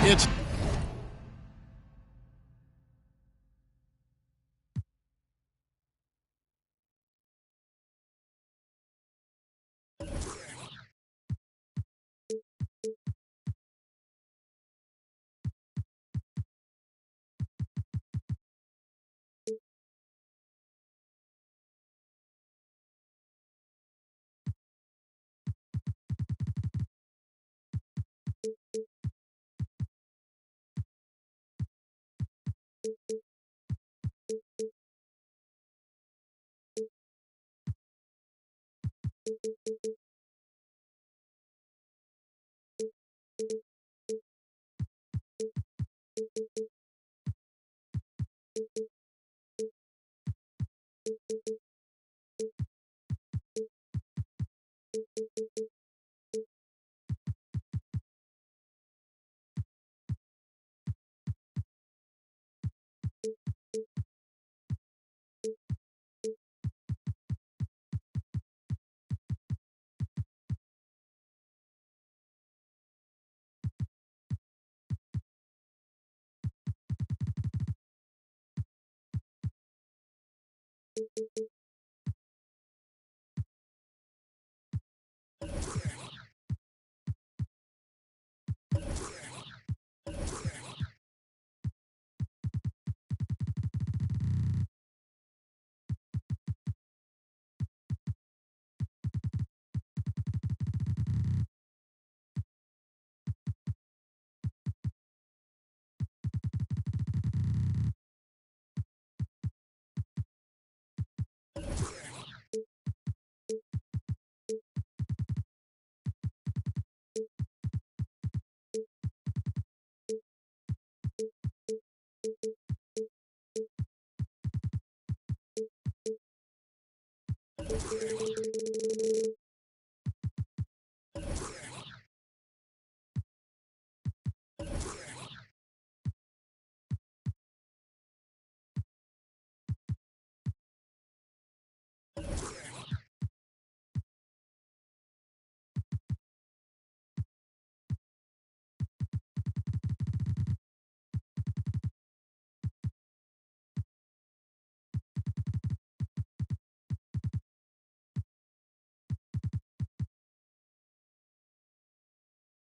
It's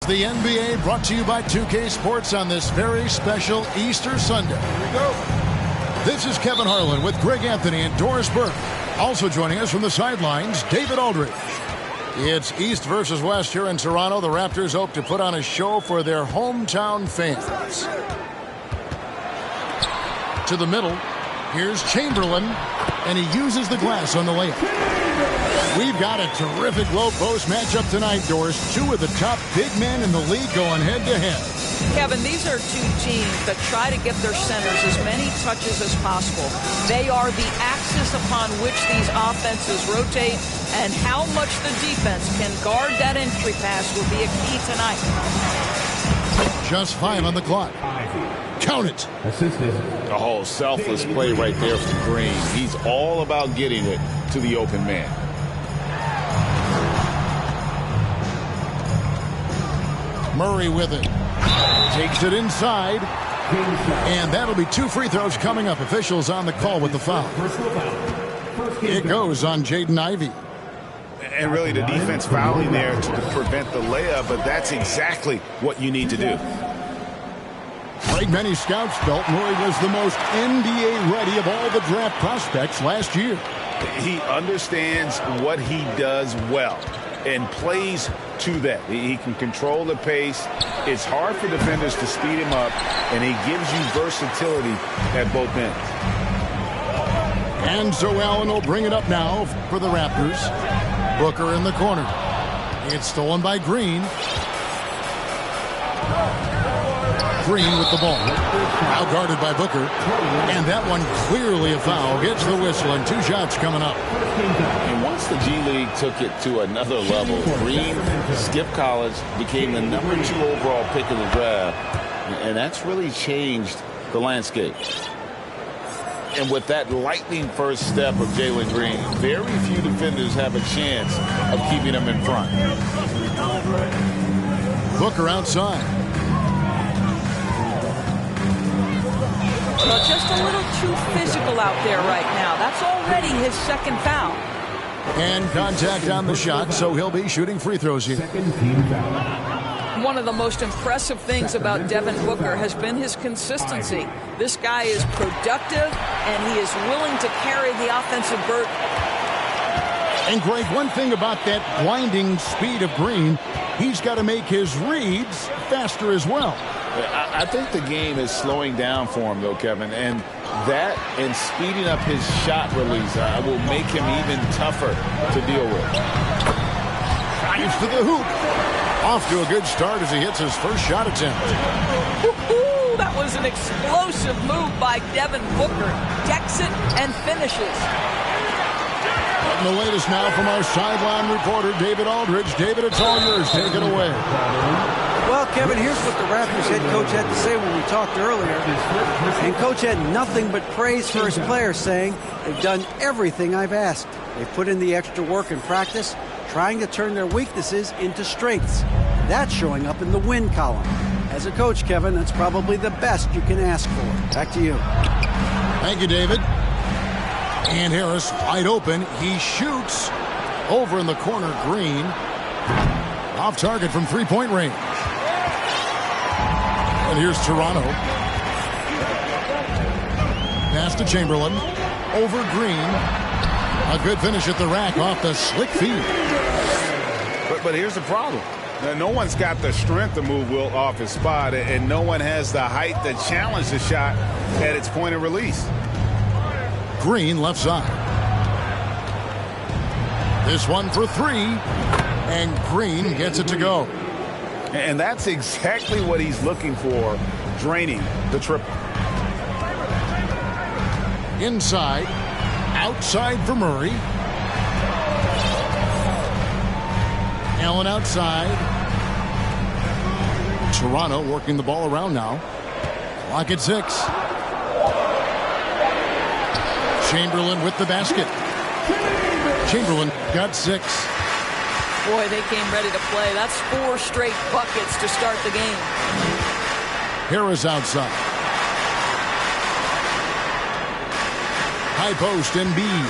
The NBA brought to you by 2K Sports on this very special Easter Sunday. Here we go. This is Kevin Harlan with Greg Anthony and Doris Burke. Also joining us from the sidelines, David Aldridge. It's East versus West here in Toronto. The Raptors hope to put on a show for their hometown fans. To the middle, here's Chamberlain, and he uses the glass on the layup. We've got a terrific low post matchup tonight, Doris. Two of the top big men in the league going head-to-head. Kevin, these are two teams that try to get their centers as many touches as possible. They are the axis upon which these offenses rotate, and how much the defense can guard that entry pass will be a key tonight. Just 5 on the clock. Count it. A whole selfless play right there from Green. He's all about getting it to the open man. Murray with it. Takes it inside. And that'll be 2 free throws coming up. Officials on the call with the foul. It goes on Jaden Ivey. And really the defense fouling there to prevent the layup, but that's exactly what you need to do. Like many scouts felt, Murray was the most NBA ready of all the draft prospects last year. He understands what he does well and plays to that. He can control the pace. It's hard for defenders to speed him up, and he gives you versatility at both ends. And so Allen will bring it up now for the Raptors. Booker in the corner. It's stolen by Green. Green with the ball. Now guarded by Booker. And that one clearly a foul. Gets the whistle, and 2 shots coming up. And once the G League took it to another level, Green skipped college, became the #2 overall pick in the draft, and that's really changed the landscape. And with that lightning first step of Jalen Green, very few defenders have a chance of keeping him in front. Booker outside. Well, just a little too physical out there right now. That's already his second foul. And contact on the shot, so he'll be shooting free throws here. One of the most impressive things about Devin Booker has been his consistency. This guy is productive, and he is willing to carry the offensive burden. And Greg, one thing about that blinding speed of Green, he's got to make his reads faster as well. I think the game is slowing down for him, though, Kevin, and that and speeding up his shot release will make him even tougher to deal with. Drives to the hoop. Off to a good start as he hits his first shot attempt. That was an explosive move by Devin Booker. Decks it and finishes. And the latest now from our sideline reporter, David Aldridge. David, it's all yours. Take it away. Well, Kevin, here's what the Raptors head coach had to say when we talked earlier. And coach had nothing but praise for his players, saying, they've done everything I've asked. They've put in the extra work in practice, trying to turn their weaknesses into strengths. That's showing up in the win column. As a coach, Kevin, that's probably the best you can ask for. Back to you. Thank you, David. And Harris wide open. He shoots over in the corner. Green off target from 3-point range. And here's Toronto. Pass to Chamberlain. Over Green. A good finish at the rack off the slick feed. But here's the problem. Now, no one's got the strength to move Will off his spot, and no one has the height to challenge the shot at its point of release. Green left side. This one for 3. And Green gets it to go. And that's exactly what he's looking for, draining the triple. Inside. Outside for Murray. Allen outside. Toronto working the ball around now. Clock at 6. Chamberlain with the basket. Chamberlain got 6. Boy, they came ready to play. That's 4 straight buckets to start the game. Harris outside. High post, Embiid.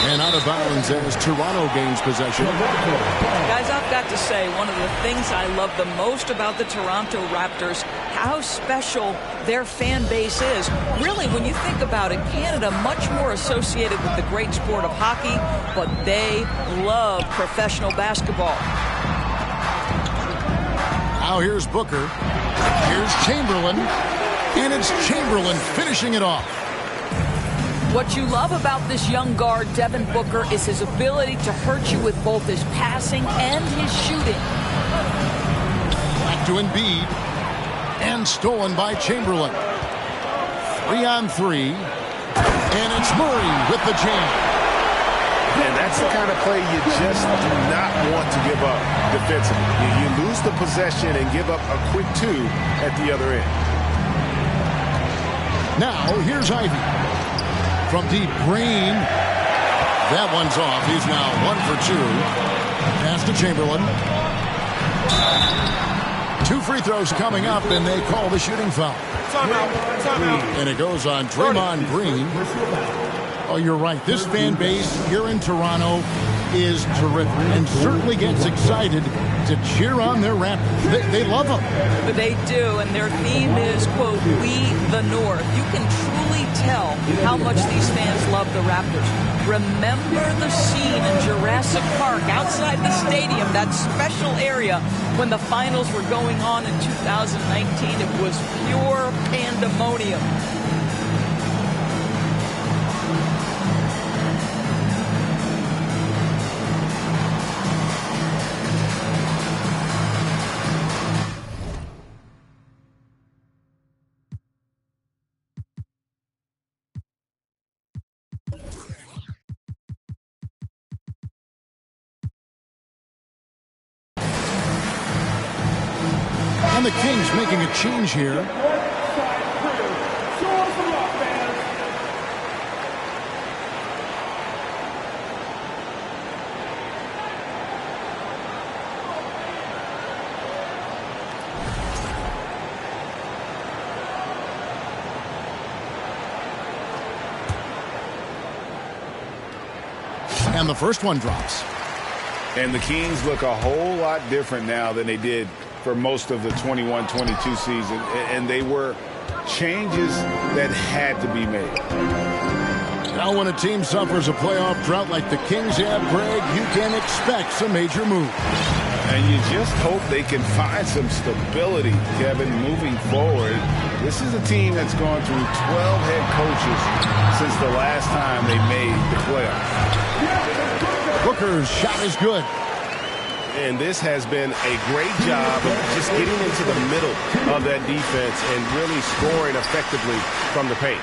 And out of bounds as Toronto gains possession. Guys, I've got have to say, one of the things I love the most about the Toronto Raptors, how special their fan base is. Really, when you think about it, Canada much more associated with the great sport of hockey, but they love professional basketball. Now here's Booker. Here's Chamberlain. And it's Chamberlain finishing it off. What you love about this young guard, Devin Booker, is his ability to hurt you with both his passing and his shooting. Back to Embiid. And stolen by Chamberlain. 3-on-3. And it's Murray with the jam. And that's the kind of play you just do not want to give up defensively. You lose the possession and give up a quick two at the other end. Now, here's Ivy. From deep, Green. That one's off. He's now 1 for 2. Pass to Chamberlain. 2 free throws coming up, and they call the shooting foul. Timeout. And it goes on Draymond Green. Oh, you're right. This fan base here in Toronto is terrific and certainly gets excited to cheer on their Raptors. They love them. They do, and their theme is, quote, "We the North." You can truly tell how much these fans love the Raptors. Remember the scene in Jurassic Park outside the stadium, that special area when the finals were going on in 2019. It was pure pandemonium. And the Kings making a change here. And the first one drops. And the Kings look a whole lot different now than they did for most of the 21-22 season, and they were changes that had to be made. Now when a team suffers a playoff drought like the Kings have, Greg, you can expect some major moves. And you just hope they can find some stability, Kevin, moving forward. This is a team that's gone through 12 head coaches since the last time they made the playoffs. Booker's shot is good. And this has been a great job of just getting into the middle of that defense and really scoring effectively from the paint.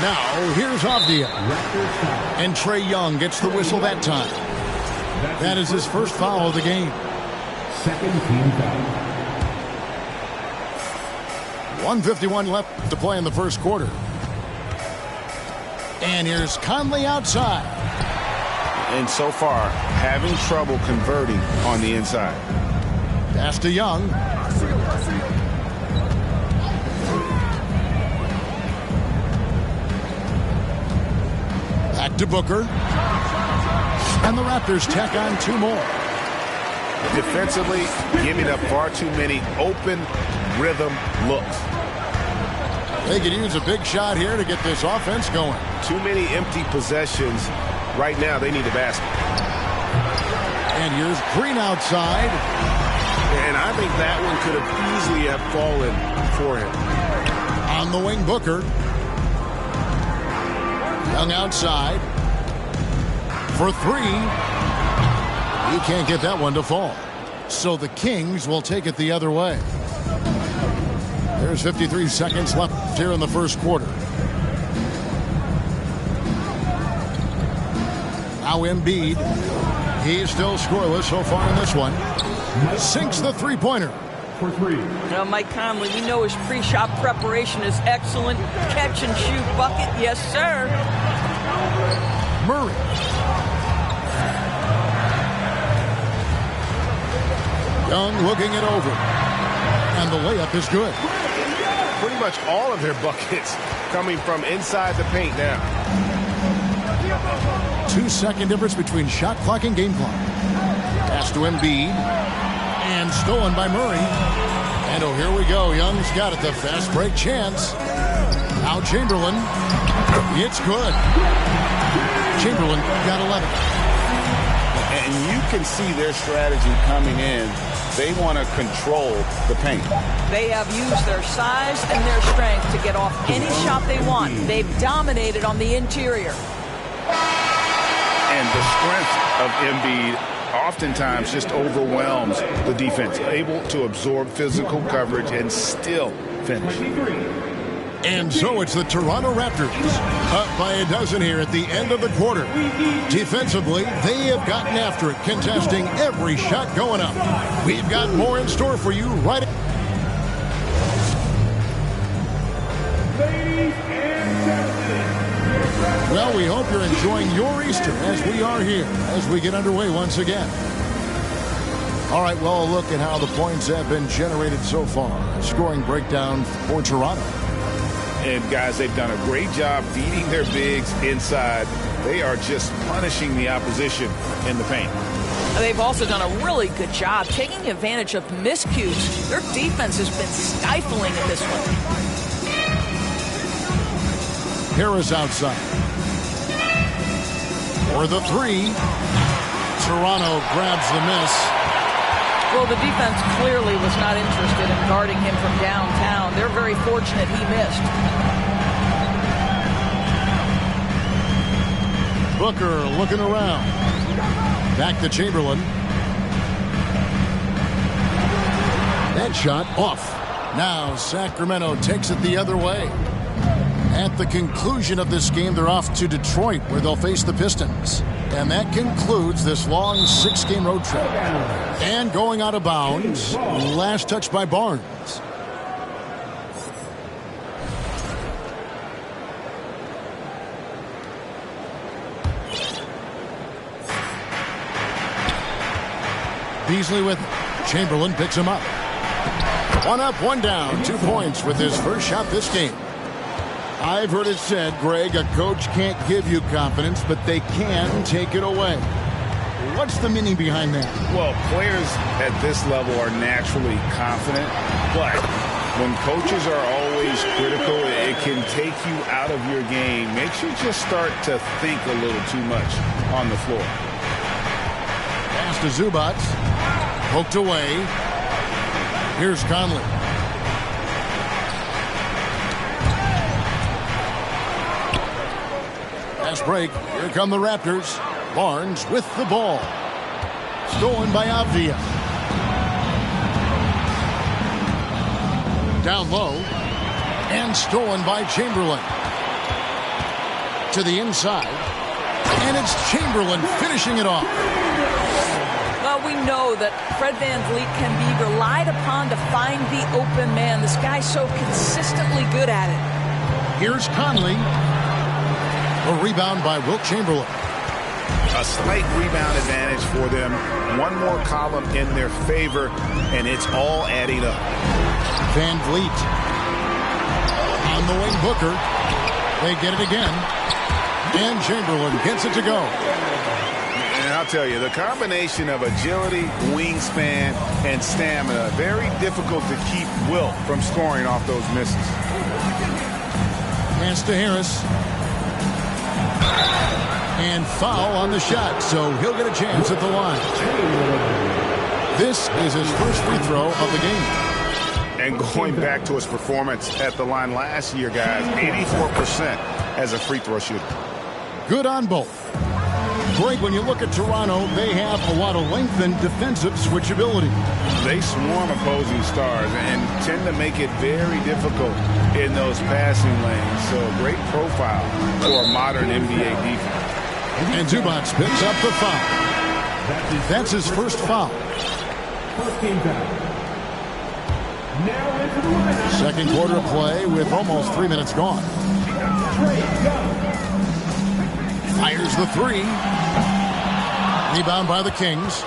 Now, here's Avdia. And Trae Young gets the whistle that time. That is his first foul of the game. Second team foul. 1:51 left to play in the first quarter. And here's Conley outside. And so far, having trouble converting on the inside. Pass to Young. Back to Booker. And the Raptors tack on 2 more. Defensively, giving up far too many open rhythm looks. They could use a big shot here to get this offense going. Too many empty possessions. Right now, they need a basket. And here's Green outside. And I think that one could have easily have fallen for him. On the wing, Booker. Young outside. For 3. He can't get that one to fall. So the Kings will take it the other way. There's 53 seconds left here in the first quarter. Now Embiid. He's still scoreless so far in this one. Sinks the three-pointer. For 3. Mike Conley, we know his pre-shot preparation is excellent. Catch and shoot bucket, yes, sir. Murray. Young looking it over. And the layup is good. Pretty much all of their buckets coming from inside the paint now. 2-second difference between shot clock and game clock. Pass to Embiid. And stolen by Murray. And oh, here we go. Young's got it. The fast break chance. Now Chamberlain. It's good. Chamberlain got 11. And you can see their strategy coming in. They want to control the paint. They have used their size and their strength to get off any shot they want. They've dominated on the interior. And the strength of Embiid oftentimes just overwhelms the defense, able to absorb physical coverage and still finish. And so it's the Toronto Raptors up by a dozen here at the end of the quarter. Defensively, they have gotten after it, contesting every shot going up. We've got more in store for you right. Well, we hope you're enjoying your Easter as we are here as we get underway once again. All right, well, look at how the points have been generated so far. A scoring breakdown for Toronto. And, guys, they've done a great job feeding their bigs inside. They are just punishing the opposition in the paint. They've also done a really good job taking advantage of miscues. Their defense has been stifling in this one. Harris outside. For the three. Toronto grabs the miss. Well, the defense clearly was not interested in guarding him from downtown. They're very fortunate he missed. Booker looking around. Back to Chamberlain. That shot off. Now Sacramento takes it the other way. At the conclusion of this game, they're off to Detroit, where they'll face the Pistons. And that concludes this long 6-game road trip. And going out of bounds, last touch by Barnes. Beasley with it. Chamberlain picks him up. One up, one down. 2 points with his first shot this game. I've heard it said, Greg, a coach can't give you confidence, but they can take it away. What's the meaning behind that? Well, players at this level are naturally confident, but when coaches are always critical, it can take you out of your game. Makes you just start to think a little too much on the floor. Pass to Zubac. Poked away. Here's Conley. Fast break. Here come the Raptors. Barnes with the ball. Stolen by Avdia. Down low. And stolen by Chamberlain. To the inside. And it's Chamberlain finishing it off. Well, we know that Fred VanVleet can be relied upon to find the open man. This guy's so consistently good at it. Here's Conley. A rebound by Wilt Chamberlain. A slight rebound advantage for them. One more column in their favor, and it's all adding up. VanVleet. On the wing, Booker. They get it again. And Chamberlain gets it to go. And I'll tell you, the combination of agility, wingspan, and stamina, very difficult to keep Wilt from scoring off those misses. Pass to Harris. And foul on the shot, so he'll get a chance at the line. This is his first free throw of the game. And going back to his performance at the line last year, guys, 84% as a free throw shooter. Good on both. Greg, when you look at Toronto, they have a lot of length and defensive switchability. They swarm opposing stars and tend to make it very difficult in those passing lanes. So a great profile for a modern NBA defense. And Zubac picks up the foul. That's his first foul. Second quarter of play with almost 3 minutes gone. Fires the three. Rebound by the Kings.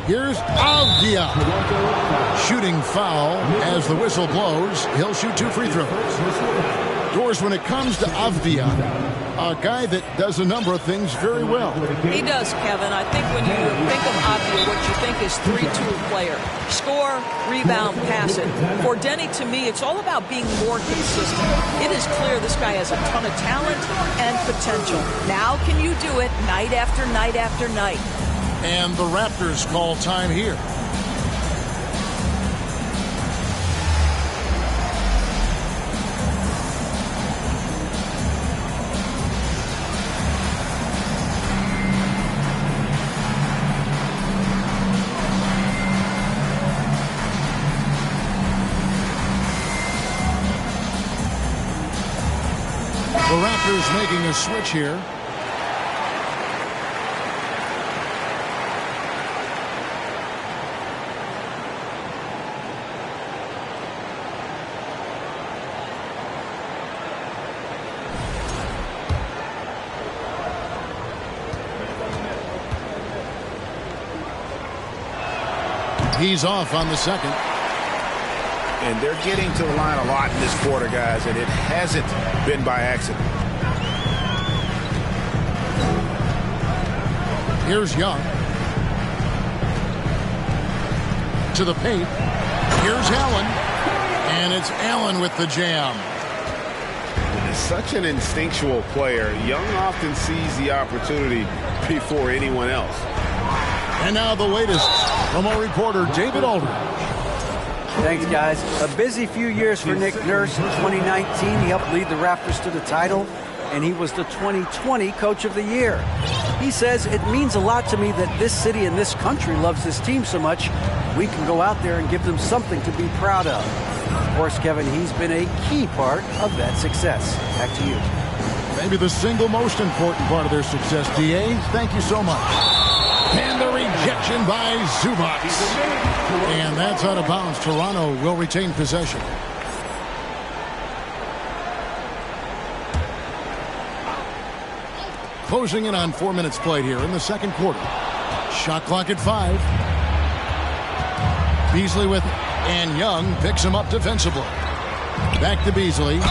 Here's Avdia. Shooting foul as the whistle blows. He'll shoot 2 free throws. Doris, when it comes to Avdia, a guy that does a number of things very well. He does, Kevin. I think when you think of Avdia, what you think is 3-tool player. Score, rebound, pass it. For Denny, to me, it's all about being more consistent. It is clear this guy has a ton of talent and potential. Now can you do it night after night after night? And the Raptors call time here. The Raptors making a switch here. He's off on the second. And they're getting to the line a lot in this quarter, guys, and it hasn't been by accident. Here's Young. To the paint. Here's Allen. And it's Allen with the jam. Such an instinctual player. Young often sees the opportunity before anyone else. And now the latest from our reporter, David Aldridge. Thanks, guys. A busy few years for Nick Nurse. In 2019, he helped lead the Raptors to the title, and he was the 2020 Coach of the Year. He says, it means a lot to me that this city and this country loves this team so much, we can go out there and give them something to be proud of. Of course, Kevin, he's been a key part of that success. Back to you. Maybe the single most important part of their success, D.A. Thank you so much. And the rejection by Zubac. And that's out of bounds. Toronto will retain possession. Closing in on 4 minutes played here in the second quarter. Shot clock at 5. Beasley with it. And Young picks him up defensively. Back to Beasley.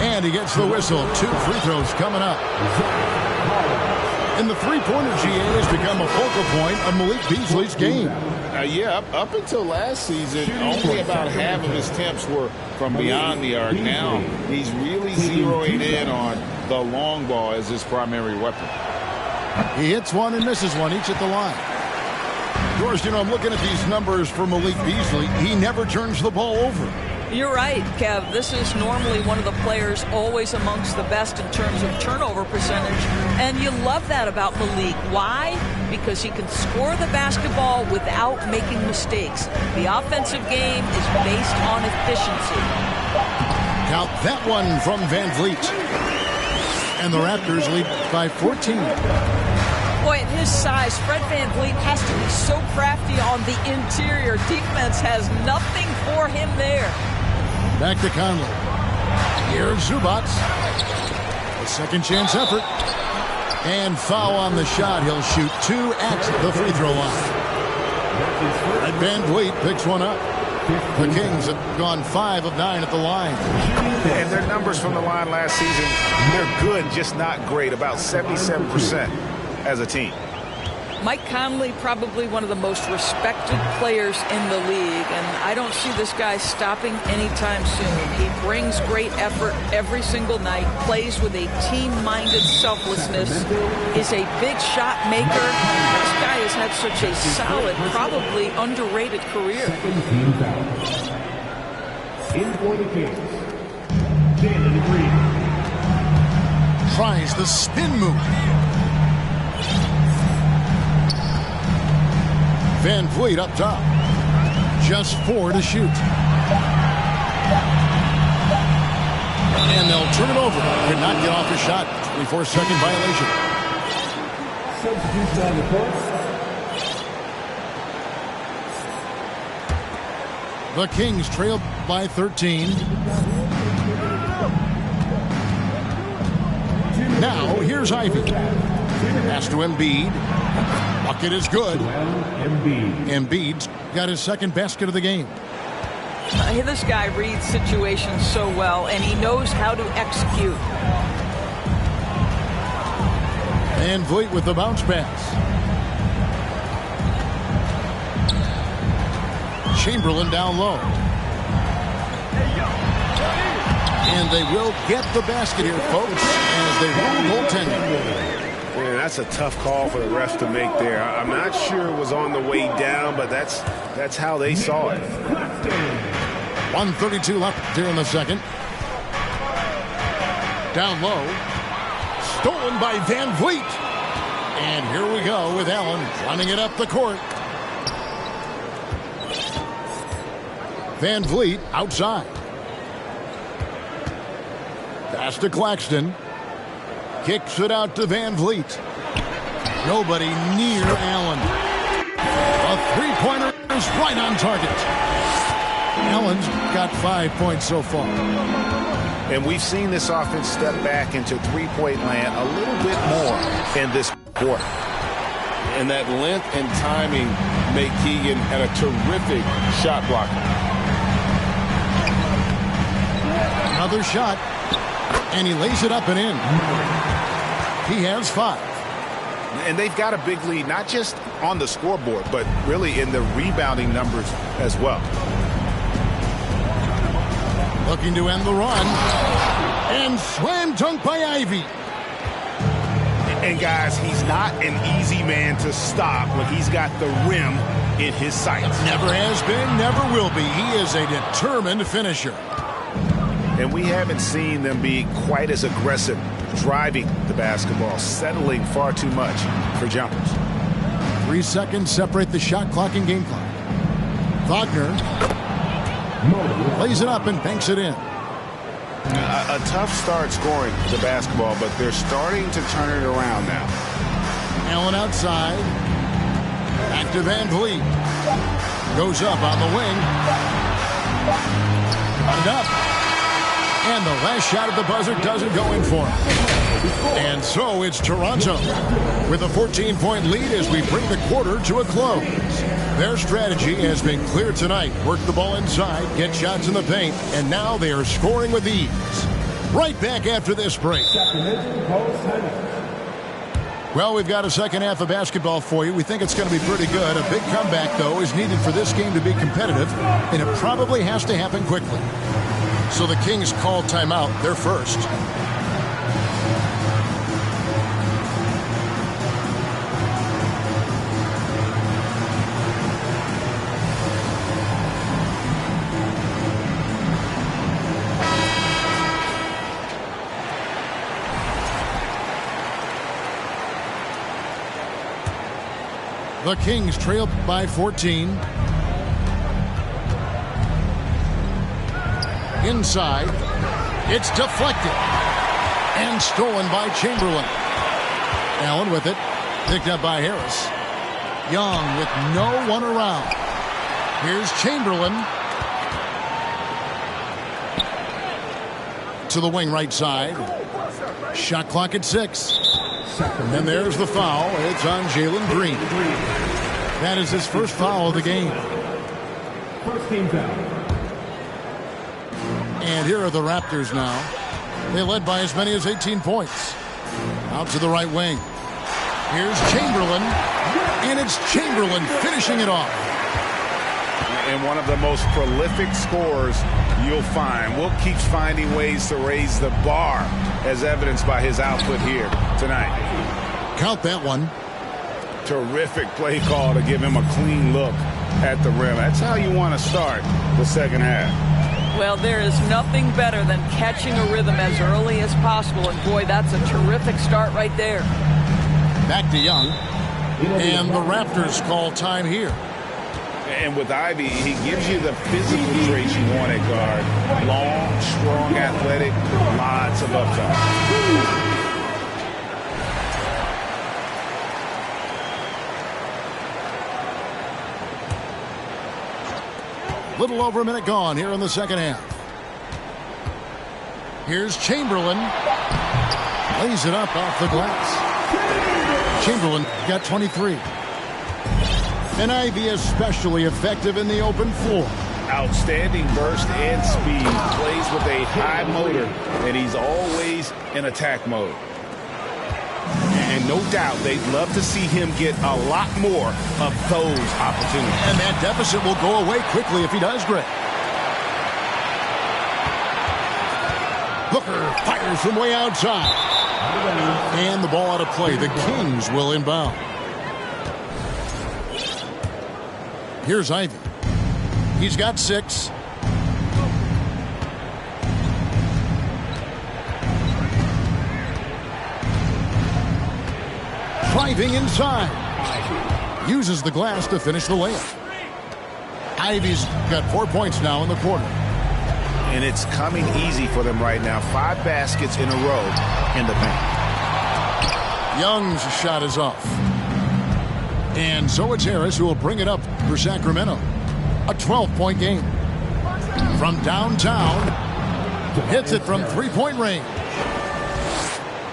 And he gets the whistle. 2 free throws coming up. And the three-pointer, GA, has become a focal point of Malik Beasley's game. Yeah, up until last season, only about half of his attempts were from beyond the arc. Now he's really zeroing in on the long ball as his primary weapon. He hits one and misses one, each at the line. Doris, you know, I'm looking at these numbers for Malik Beasley. He never turns the ball over. You're right, Kev. This is normally one of the players always amongst the best in terms of turnover percentage. And you love that about Malik. Why? Because he can score the basketball without making mistakes. The offensive game is based on efficiency. Count that one from Van Vliet. And the Raptors lead by 14. Boy, at his size, Fred Van Vliet has to be so crafty on the interior. Defense has nothing for him there. Back to Conley. Here's Zubac. A second chance effort. And foul on the shot. He'll shoot 2 at the free throw line. And Van Vliet picks one up. The Kings have gone 5 of 9 at the line. And their numbers from the line last season, they're good, just not great. About 77% as a team. Mike Conley, probably one of the most respected players in the league, and I don't see this guy stopping anytime soon. He brings great effort every single night, plays with a team-minded selflessness, is a big shot maker. This guy has had such a solid, probably underrated career. In for the Kings, Jalen Green. Tries the spin move. Van Vliet up top. Just 4 to shoot. And they'll turn it over. Could not get off the shot. 24-second violation. Substitutes on the court. The Kings trail by 13. Now, here's Ivy. Pass to Embiid. Bucket is good. Embiid's got his second basket of the game. This guy reads situations so well, and he knows how to execute. Van Vliet with the bounce pass. Chamberlain down low. And they will get the basket here, folks, as they rule goaltending. Man, that's a tough call for the refs to make there. I'm not sure it was on the way down, but that's how they saw it. 1:32 left here in the second. Down low. Stolen by Van Vliet. And here we go with Allen running it up the court. Van Vliet outside. Pass to Claxton. Kicks it out to Van Vliet. Nobody near Allen. A three-pointer is right on target. Allen's got 5 points so far. And we've seen this offense step back into three-point land a little bit more in this quarter. And that length and timing make Keegan a terrific shot blocker. Another shot. And he lays it up and in. He has 5. And they've got a big lead, not just on the scoreboard, but really in the rebounding numbers as well. Looking to end the run. And slam dunk by Ivy. And guys, he's not an easy man to stop when he's got the rim in his sights. Never has been, never will be. He is a determined finisher. And we haven't seen them be quite as aggressive driving the basketball, settling far too much for jumpers. 3 seconds separate the shot clock and game clock. Wagner lays it up and banks it in. A tough start scoring the basketball, but they're starting to turn it around now. Allen outside. Back to Van Vliet. Goes up on the wing. And up. And the last shot at the buzzer doesn't go in for him. And so it's Toronto with a 14-point lead as we bring the quarter to a close. Their strategy has been clear tonight. Work the ball inside, get shots in the paint, and now they are scoring with ease. Right back after this break. Well, we've got a second half of basketball for you. We think it's going to be pretty good. A big comeback, though, is needed for this game to be competitive, and it probably has to happen quickly. So the Kings call timeout. They're first. The Kings trail by 14. Inside. It's deflected. And stolen by Chamberlain. Allen with it. Picked up by Harris. Young with no one around. Here's Chamberlain. To the wing right side. Shot clock at 6. And there's the foul. It's on Jalen Green. That is his first foul of the game. First team foul. And here are the Raptors now. They led by as many as 18 points. Out to the right wing. Here's Chamberlain. And it's Chamberlain finishing it off. And one of the most prolific scorers you'll find. Will keeps finding ways to raise the bar, as evidenced by his output here tonight. Count that one. Terrific play call to give him a clean look at the rim. That's how you want to start the second half. Well, there is nothing better than catching a rhythm as early as possible. And, boy, that's a terrific start right there. Back to Young. And the Raptors call time here. And with Ivy, he gives you the physical traits you want at guard. Long, strong, athletic, lots of upside. Little over a minute gone here in the second half. Here's Chamberlain. Lays it up off the glass. Chamberlain got 23. And Ivy especially effective in the open floor. Outstanding burst and speed. Plays with a high motor, and he's always in attack mode. And no doubt they'd love to see him get a lot more of those opportunities. And that deficit will go away quickly if he does, Greg. Booker fires from way outside. And the ball out of play. The Kings will inbound. Here's Ivy. He's got 6. Driving inside. Uses the glass to finish the layup. Ivy's got 4 points now in the quarter. And it's coming easy for them right now. 5 baskets in a row in the paint. Young's shot is off. And so it's Harris who will bring it up for Sacramento. A 12-point game. From downtown. Hits it from three-point range.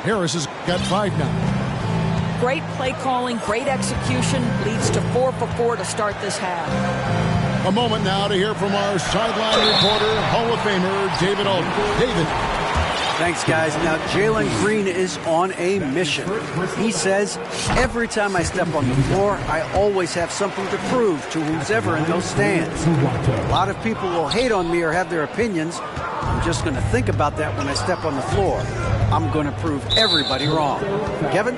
Harris has got 5 now. Great play calling, great execution, leads to 4 for 4 to start this half. A moment now to hear from our sideline reporter, Hall of Famer David Alden. David. Thanks, guys. Now, Jalen Green is on a mission. He says, every time I step on the floor, I always have something to prove to who's ever in those stands. A lot of people will hate on me or have their opinions. I'm just going to think about that when I step on the floor. I'm going to prove everybody wrong. Kevin?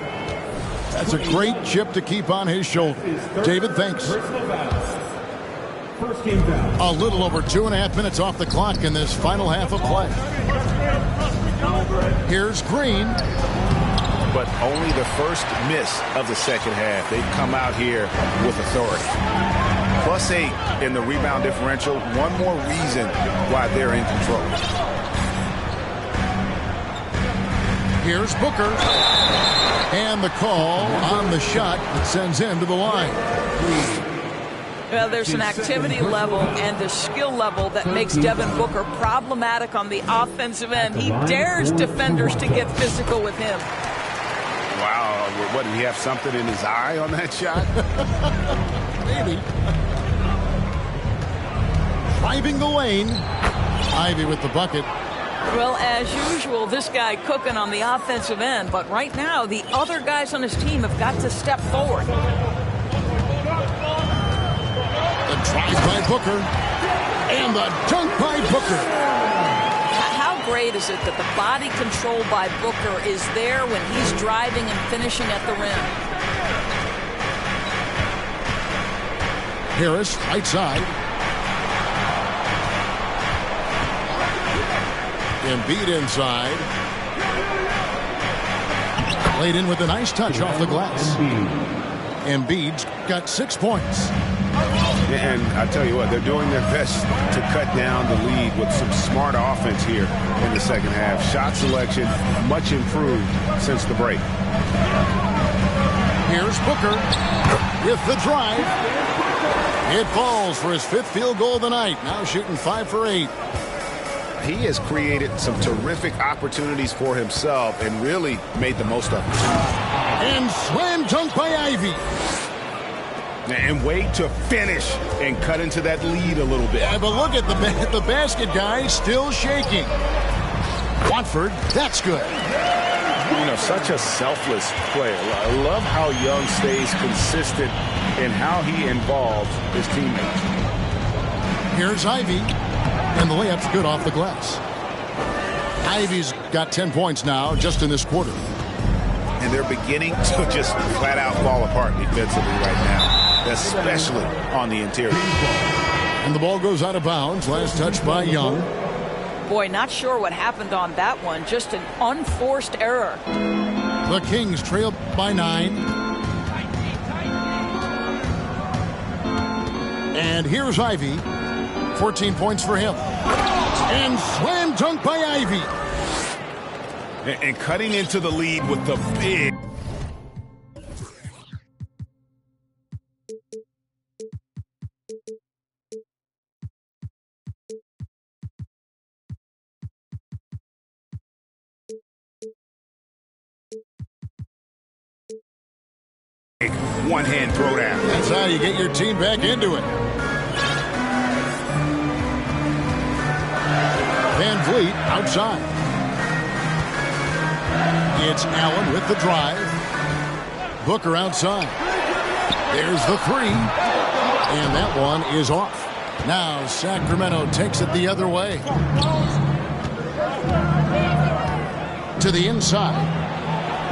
That's a great chip to keep on his shoulder. David, thanks. A little over 2.5 minutes off the clock in this final half of play. Here's Green. But only the first miss of the second half. They've come out here with authority. +8 in the rebound differential. One more reason why they're in control. Here's Booker. And the call on the shot that sends him to the line. Well, there's an activity level and the skill level that makes Devin Booker problematic on the offensive end. He dares defenders to get physical with him. Wow, what, did he have something in his eye on that shot? Maybe. Driving the lane. Ivy with the bucket. Well, as usual, this guy cooking on the offensive end, but right now the other guys on his team have got to step forward. The drive by Booker. And the dunk by Booker. How great is it that the body control by Booker is there when he's driving and finishing at the rim? Harris, right side. Embiid inside. Played in with a nice touch off the glass. Embiid's got 6 points. And I tell you what, they're doing their best to cut down the lead with some smart offense here in the second half. Shot selection much improved since the break. Here's Booker with the drive. It falls for his 5th field goal of the night. Now shooting 5 for 8. He has created some terrific opportunities for himself and really made the most of it. And slam dunk by Ivy. And wait to finish and cut into that lead a little bit. Yeah, but look at the basket guy still shaking. Watford, that's good. You know, such a selfless player. I love how Young stays consistent in how he involves his teammates. Here's Ivy. And the layup's good off the glass. Ivy's got 10 points now just in this quarter. And they're beginning to just flat out fall apart defensively right now, especially on the interior. And the ball goes out of bounds. Last touch by Young. Boy, not sure what happened on that one. Just an unforced error. The Kings trail by 9. And here's Ivy. 14 points for him. And slam dunk by Ivy. And cutting into the lead with the big. One-hand throwdown. That's how you get your team back into it. Vliet outside. It's Allen with the drive. Booker outside. There's the three. And that one is off. Now Sacramento takes it the other way. To the inside.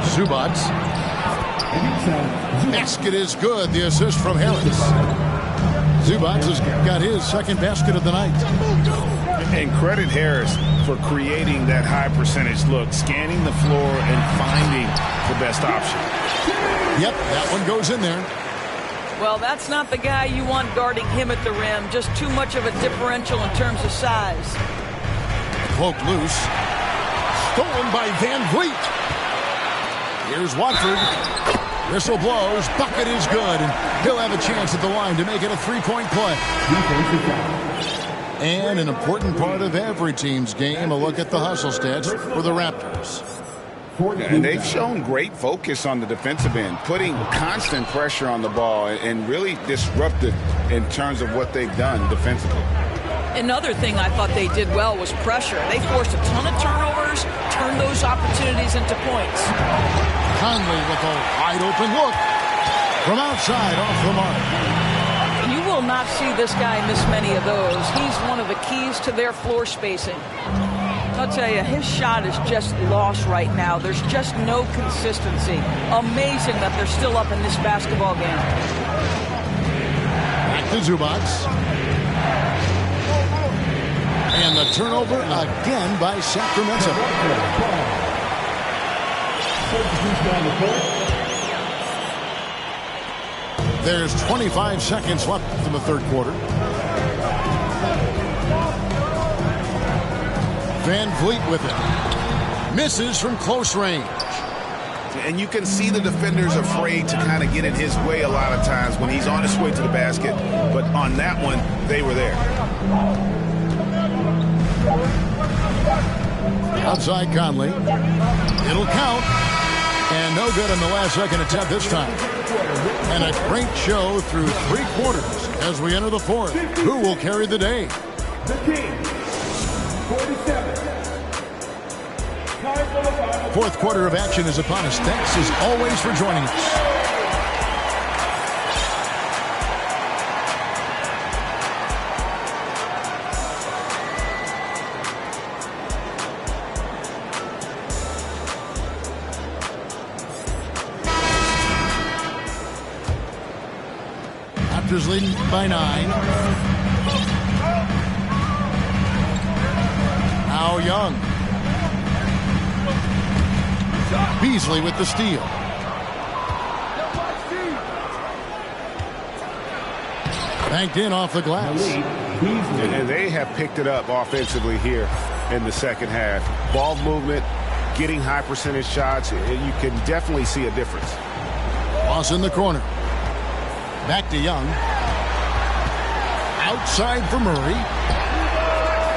Zubac. Basket is good. The assist from Harris. Zubac has got his second basket of the night. And credit Harris for creating that high percentage look, scanning the floor and finding the best option. Yep, that one goes in there. Well, that's not the guy you want guarding him at the rim. Just too much of a differential in terms of size. Cloak loose. Stolen by Van Vliet. Here's Watford. Whistle blows. Bucket is good. And he'll have a chance at the line to make it a three-point play. And an important part of every team's game, a look at the hustle stats for the Raptors. And they've shown great focus on the defensive end, putting constant pressure on the ball and really disruptive in terms of what they've done defensively. Another thing I thought they did well was pressure. They forced a ton of turnovers, turned those opportunities into points. Conley with a wide-open look from outside off the mark. You will not see this guy miss many of those. He's one of the keys to their floor spacing. I'll tell you, his shot is just lost right now. There's just no consistency. Amazing that they're still up in this basketball game. Back to Zubac. And the turnover again by Sacramento. There's 25 seconds left in the third quarter. Van Vliet with it. Misses from close range. And you can see the defenders afraid to kind of get in his way a lot of times when he's on his way to the basket. But on that one, they were there. Outside Conley. It'll count. And no good in the last second attempt this time. And a great show through three quarters as we enter the fourth. Who will carry the day? The Kings, 47. Fourth quarter of action is upon us. Thanks as always for joining us. Raptors leading by 9. Now Young. Beasley with the steal. Banked in off the glass. And they have picked it up offensively here in the second half. Ball movement, getting high percentage shots. You can definitely see a difference. Loss in the corner. Back to Young. Outside for Murray.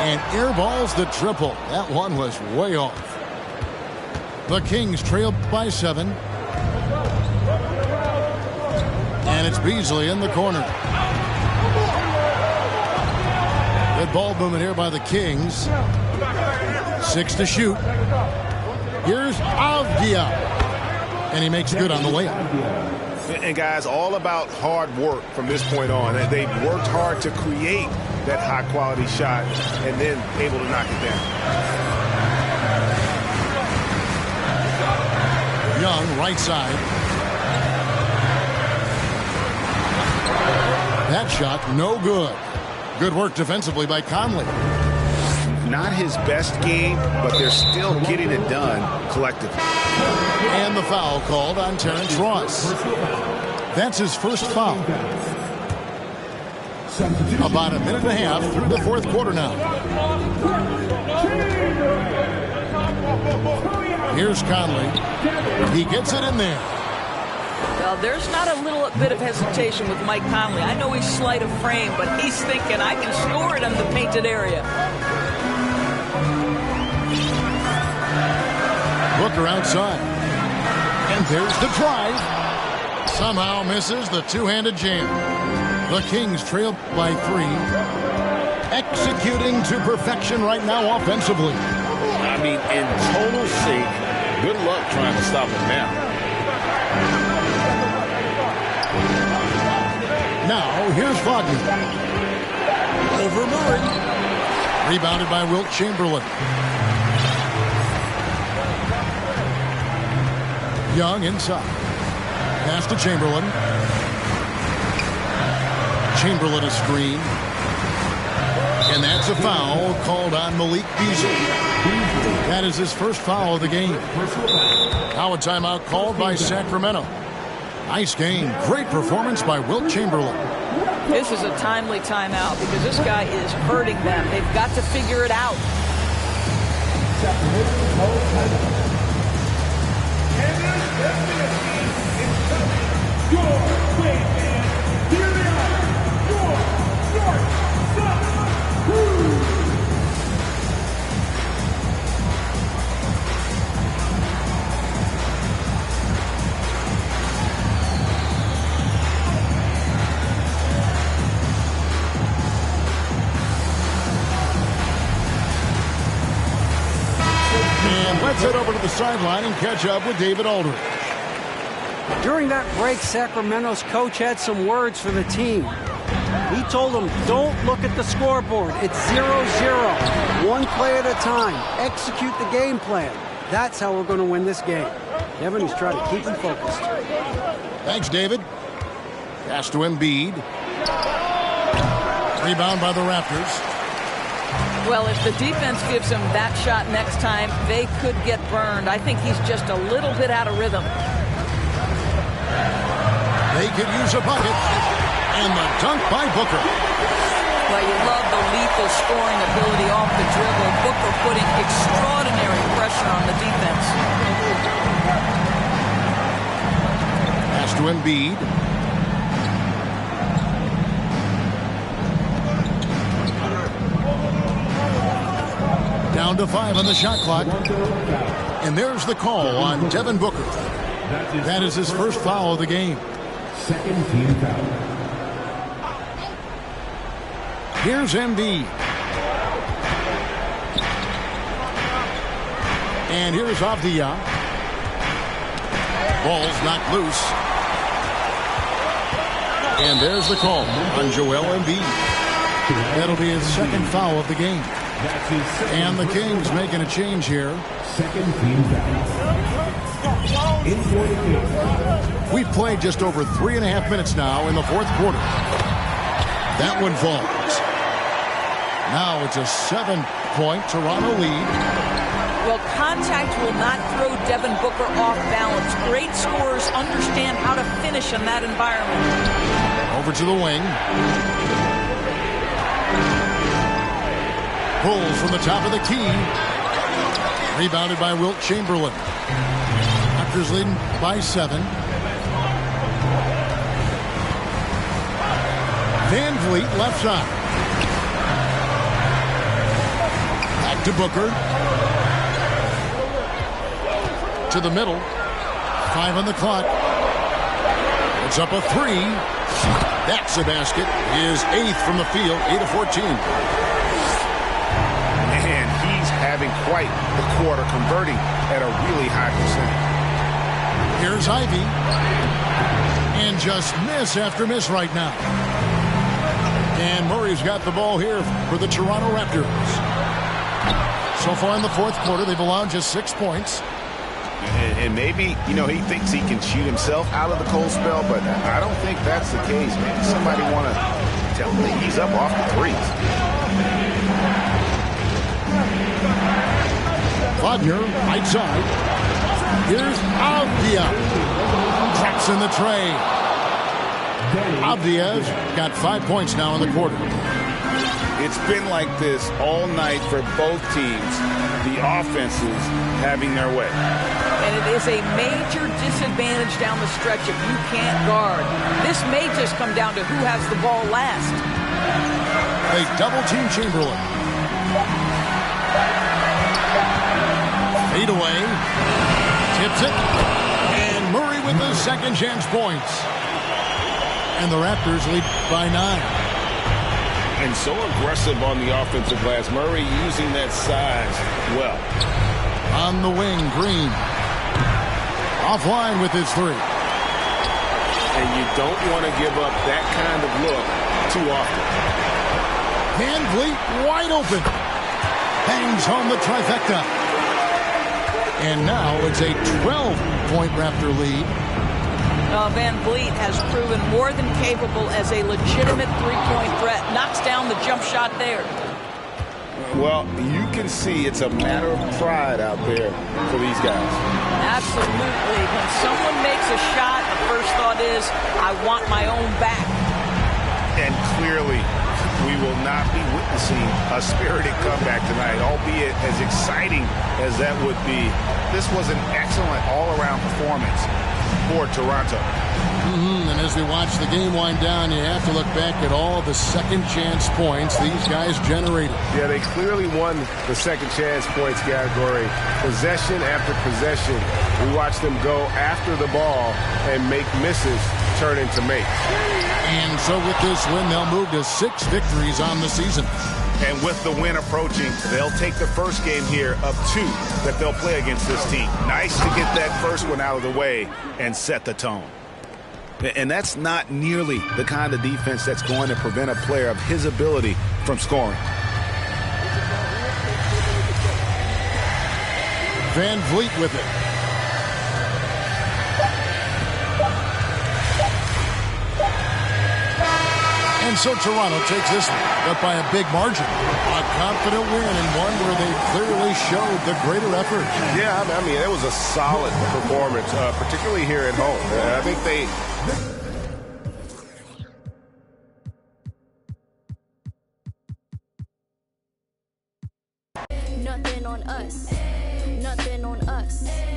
And airballs the triple. That one was way off. The Kings trail by 7. And it's Beasley in the corner. Good ball movement here by the Kings. 6 to shoot. Here's Avdia. And he makes good on the layup. And guys, all about hard work from this point on. They've worked hard to create that high-quality shot and then able to knock it down. Young, right side. That shot, no good. Good work defensively by Conley. Not his best game, but they're still getting it done collectively. And the foul called on Terrence Ross. That's his first foul. About a minute and a half through the fourth quarter now. Here's Conley. He gets it in there. Well, there's not a little bit of hesitation with Mike Conley. I know he's slight of frame, but he's thinking, I can score it in the painted area. Booker outside. And there's the drive. Somehow misses the two-handed jam. The Kings trail by 3. executing to perfection right now offensively. I mean, in total sync. Good luck trying to stop him now. Now, here's Wagner. Over Murray. Rebounded by Wilt Chamberlain. Young inside. Pass to Chamberlain. Chamberlain a screen. And that's a foul called on Malik Beasley. That is his first foul of the game. Now a timeout called by Sacramento. Nice game. Great performance by Wilt Chamberlain. This is a timely timeout because this guy is hurting them. They've got to figure it out. Let's head over to the sideline and catch up with David Aldridge. During that break, Sacramento's coach had some words for the team. He told them, don't look at the scoreboard. It's 0-0. One play at a time. Execute the game plan. That's how we're going to win this game. Kevin is trying to keep them focused. Thanks, David. Pass to Embiid. Rebound by the Raptors. Well, if the defense gives him that shot next time, they could get burned. I think he's just a little bit out of rhythm. They could use a bucket. And the dunk by Booker. Well, you love the lethal scoring ability off the dribble. Booker putting extraordinary pressure on the defense. Pass to Embiid. Down to 5 on the shot clock. And there's the call on Devin Booker. That is his first foul of the game. Second team foul. Here's Embiid. And here's Avdia. Ball's knocked loose. And there's the call on Joel Embiid. That'll be his second foul of the game. And the Kings making a change here. Second team foul. In for the Kings. We've played just over 3.5 minutes now in the fourth quarter. That one falls. Now it's a 7-point Toronto lead. Well, contact will not throw Devin Booker off balance. Great scorers understand how to finish in that environment. Over to the wing. Pulls from the top of the key. Rebounded by Wilt Chamberlain. Raptors leading by 7. Van Vliet left side. Back to Booker. To the middle. 5 on the clock. It's up a 3. That's a basket. His 8th from the field. 8 of 14. And he's having quite the quarter, converting at a really high percentage. Here's Ivy. And just miss after miss right now. And Murray's got the ball here for the Toronto Raptors. So far in the fourth quarter, they've allowed just 6 points. And maybe, you know, he thinks he can shoot himself out of the cold spell, but I don't think that's the case. Maybe somebody want to tell him that he's up off the threes. Wagner, right side. Here's Avdia. Traps in the tray. Avdia's got 5 points now in the quarter. It's been like this all night for both teams. The offenses having their way. And it is a major disadvantage down the stretch if you can't guard. This may just come down to who has the ball last. They double-team Chamberlain. Fade away. Tips it. And Murray with the second chance points. And the Raptors lead by 9. and so aggressive on the offensive glass. Murray using that size well. On the wing, Green. Offline with his three. And you don't want to give up that kind of look too often. Van Vliet wide open. Hangs home the trifecta. And now it's a 12-point Raptor lead. Van Vliet has proven more than capable as a legitimate three-point threat. Knocks down the jump shot there. Well, you can see it's a matter of pride out there for these guys. Absolutely. When someone makes a shot, the first thought is, I want my own back. And clearly, we will not be witnessing a spirited comeback tonight, albeit as exciting as that would be. This was an excellent all-around performance for Toronto. And as we watch the game wind down, you have to look back at all the second chance points these guys generated. Yeah, they clearly won the second chance points category. Possession after possession, we watched them go after the ball and make misses turn into makes. And so with this win, they'll move to 6 victories on the season. And with the win approaching, they'll take the first game here of 2 that they'll play against this team. Nice to get that first one out of the way and set the tone. And that's not nearly the kind of defense that's going to prevent a player of his ability from scoring. Van Vliet with it. And so Toronto takes this one, but by a big margin. A confident win and one where they clearly showed the greater effort. Yeah, I mean, it was a solid performance, particularly here at home. I think they... Nothing on us. Nothing on us.